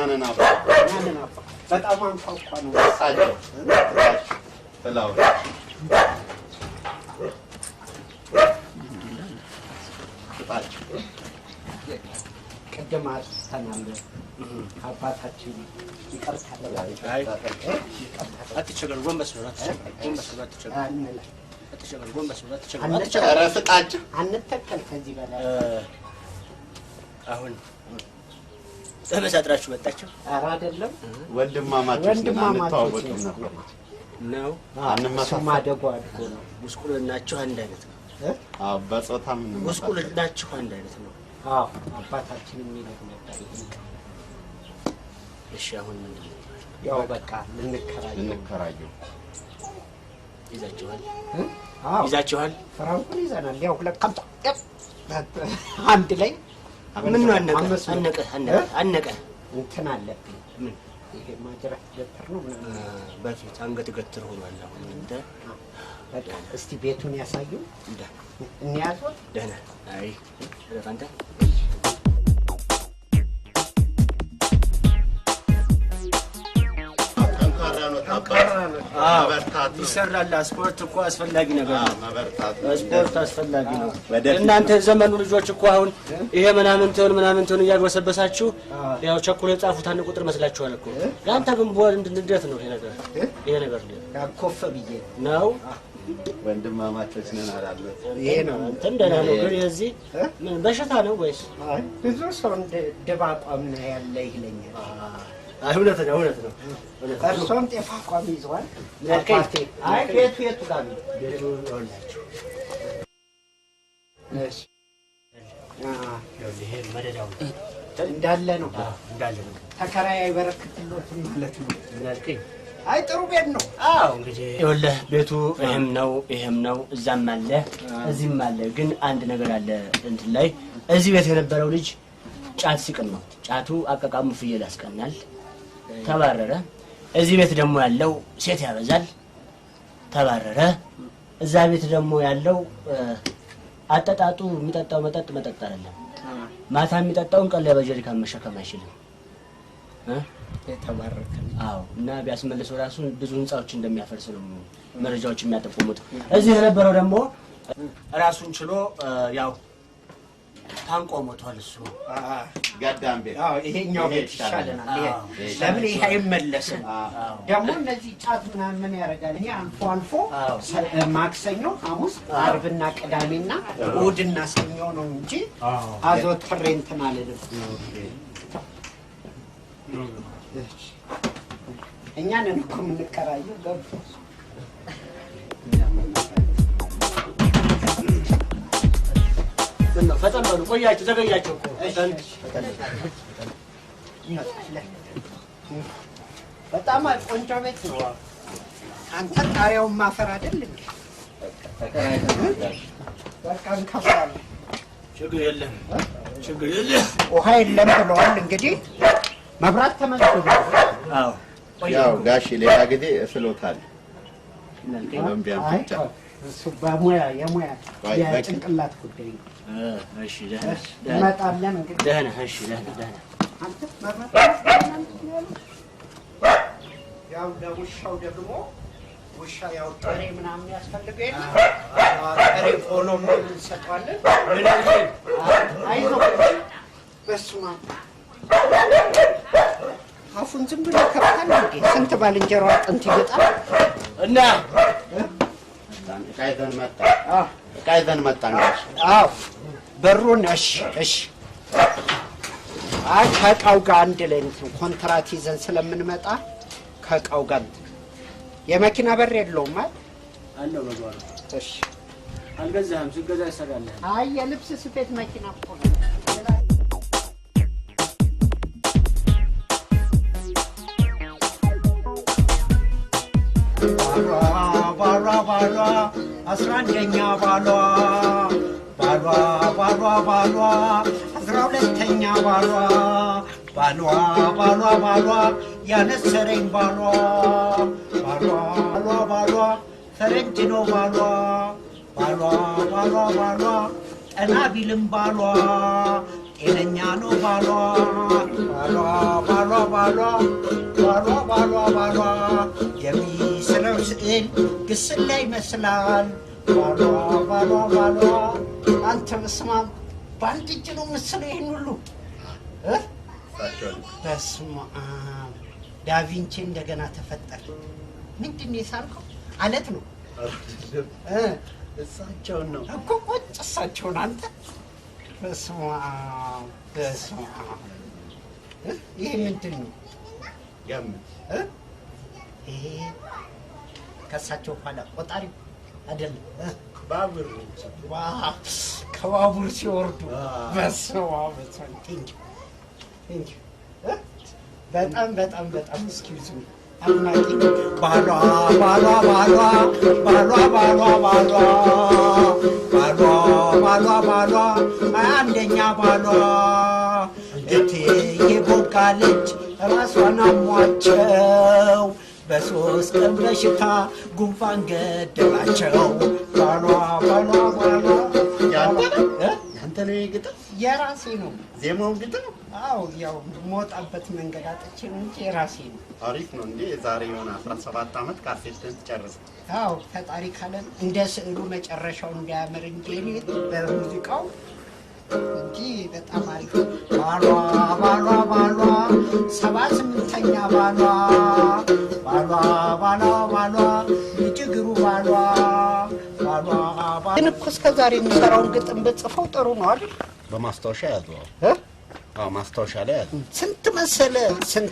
እኛንን አባ በጣም አንኳኳ ነው አሳጀው ተላው ቅድም አስተናል አባታችን ይቀርታል አትቸገሩ ጎንበስ ነው አትቸገሩ ጎንበስ ነው ኧረ ፍጣቸው አንተከል ከዚህ በላይ አሁን ተመሳጥራችሁ መጣችሁ ኧረ አይደለም ወንድማማቾች አንተዋወቅም ነበር ነው አንመሳሰል ማደጎ አድጎ ነው ሙስቁልናችሁ አንድ አይነት ነው አዎ በጾታም ሙስቁልናችሁ አንድ አይነት ነው አዎ አባታችን የሚለው ነበር እሺ አሁን ምንድነው ያው በቃ ልንከራየው ይዛችኋል አዎ ይዛችኋል ፍራንኩን ይዘናል ያው ለካም አንድ ላይ ምን ነው አነቀ እንትን አለብኝ ምን ይሄ ማጅራት ገትር ነው በፊት አንገት ገትር ሆኗል አሁን እንደ በቃ እስቲ ቤቱን ያሳዩ እንያዘው ደህና አይ ለካንተ ይሰራል ስፖርት እኮ አስፈላጊ ነገር ነው መበርታት ስፖርት አስፈላጊ ነው እናንተ ዘመኑ ልጆች እኮ አሁን ይሄ ምናምን ተውን እያጎሰበሳችሁ ያው ቸኩለ ጻፉት አንድ ቁጥር መስላችኋል እኮ ያንተ ግን ቦል እንድንደት ነው ይሄ ነገር ያኮፈ ብዬ ነው ወንድማማቾች ነን አላለ ይሄ ነው እንደና ነው ግን የዚህ ምን በሽታ ነው ወይስ ብዙ ሰው ደባቋም ነው ያለ ይለኛል እውነት ነው እርሶም ጤፍ አቋም ይዘዋል አይ ቤቱ የቱ ጋር ነው ቤቱ ይኸውላችሁ እሺ ይሄ መደዳው እንዳለ ነው ተከራይ አይበረክትሎትም ማለት ነው ምናልከኝ አይ ጥሩ ቤት ነው አዎ እንግዲህ ይኸውልህ ቤቱ ይሄም ነው እዛም አለ እዚህም አለ ግን አንድ ነገር አለ እንትን ላይ እዚህ ቤት የነበረው ልጅ ጫት ሲቅም ነው ጫቱ አቀቃሙ ፍየል ያስቀናል ተባረረ እዚህ ቤት ደግሞ ያለው ሴት ያበዛል ተባረረ እዛ ቤት ደግሞ ያለው አጠጣጡ የሚጠጣው መጠጥ አይደለም ማታ የሚጠጣውን ቀን ላይ በጀሪካን መሸከም አይችልም የተባረከ አዎ እና ቢያስመልሰው ራሱ ብዙ ህንጻዎች እንደሚያፈርስ ነው መረጃዎች የሚያጠቁሙት እዚህ የነበረው ደግሞ ራሱን ችሎ ያው ታንቆ ሞቷል እሱ ጋዳም ቤት አዎ ይሄኛው ቤት ይሻለናል ለምን ይሄ አይመለስም ደግሞ እነዚህ ጫት ምን ያረጋል እኛ አልፎ ማክሰኞ ሐሙስ ዓርብና ቅዳሜና እሑድና ሰኞ ነው እንጂ አዘወትሬ እንትን አልልም እኛ ነን እኮ የምንከራየው ገብቶ ፈጠን በሉ ቆያችሁ ዘገያችሁ በጣም ቆንጆ ቤት ነው አንተ ጣሪያውን ማፈር አይደል እንዴ በቃ እንከፍላለን ችግር የለም ውሃ የለም ብለዋል እንግዲህ መብራት ተመልሶ አዎ ያው ጋሽ ሌላ ጊዜ እስሎታል ኮሎምቢያን ብቻ እሱ በሙያ የጭንቅላት ጉዳይ ነው እሺ ደህና እንመጣለን እንግዲህ ደህና እሺ ደህና አንተ መብራት ያው ለውሻው ደግሞ ውሻ ያው ጥሬ ምናምን ያስፈልገው የለም ጥሬ ቆሎ ምን እንሰጠዋለን አይዞህ በስመ አብ አፉን ዝም ብሎ ከፍታል እንዴ ስንት ባልንጀራው አጥንት ይገጣል እና ቃይዘን መጣ አዎ በሩን እሺ ከእቃው ጋር አንድ ላይ እንትን ኮንትራት ይዘን ስለምንመጣ ከእቃው ጋር የመኪና በር የለውም አለው በጓሮ እሺ አልገዛህም ሲገዛ ይሰራል አይ የልብስ ስፌት መኪና እኮ ነው ባሏ 11ኛ ባሏ 12ኛ ባሏ ያነሰረኝ ባሏ ፈረንጅ ነው ባሏ ጠና ቢልም ባሏ ጤነኛ ነው ባሏ ባሏ ባሏ ባሏ ባሏ ባሏ የሚስለው ስዕል ግስላ ይመስላል ባሏ ባሏ ባሏ አንተ በስመ አብ በአንድ እጅ ነው ምስለው ይሄን ሁሉ በስመ አብ ዳቪንቺ እንደገና ተፈጠረ ምንድን ነው የሳልከው አለት ነው እሳቸውን ነው እኮ ቁጭ እሳቸውን አንተ በስመ አብ በስመ አብ ይሄ ምንድን ነው ይሄ ከእሳቸው ኋላ ቆጣሪው አይደለም ባቡር ከባቡር ሲወርዱ በስመ አብ በጣም በጣም በጣም እስኪውዝ አድናቂ ባሏ ባሏ ባሏ ባሏ ባሏ ባሏ ባሏ ባሏ ባሏ አንደኛ ባሏ እቴጌ ቦጋለች ራሷን አሟቸው በሶስት ቀን በሽታ ጉንፋን ገደላቸው ባሏ ባሏ ባሏ ያንተ ነው ግጥም የራሴ ነው ዜማው ግጥም አዎ ያው የምወጣበት መንገድ አጥቼ ነው እንጂ የራሴ ነው አሪፍ ነው እንዴ ዛሬ የሆነ 17 ዓመት ካሴትን ትጨርስ አዎ ፈጣሪ ካለን እንደ ስዕሉ መጨረሻው እንዲያምር እንጂ በሙዚቃው እንጂ በጣም አሪፍ ባሏ ባሏ ባሏ 78ኛ ባሏ ባሏ ባሏ ባሏ እጅግሩ ባሏ ባሏ ግን እኮ እስከ ዛሬ የሚሰራውን ግጥም ብጽፈው ጥሩ ነው አይደል በማስታወሻ ያዘው ማስታወሻ ላይ ያዘው ስንት መሰለ ስንት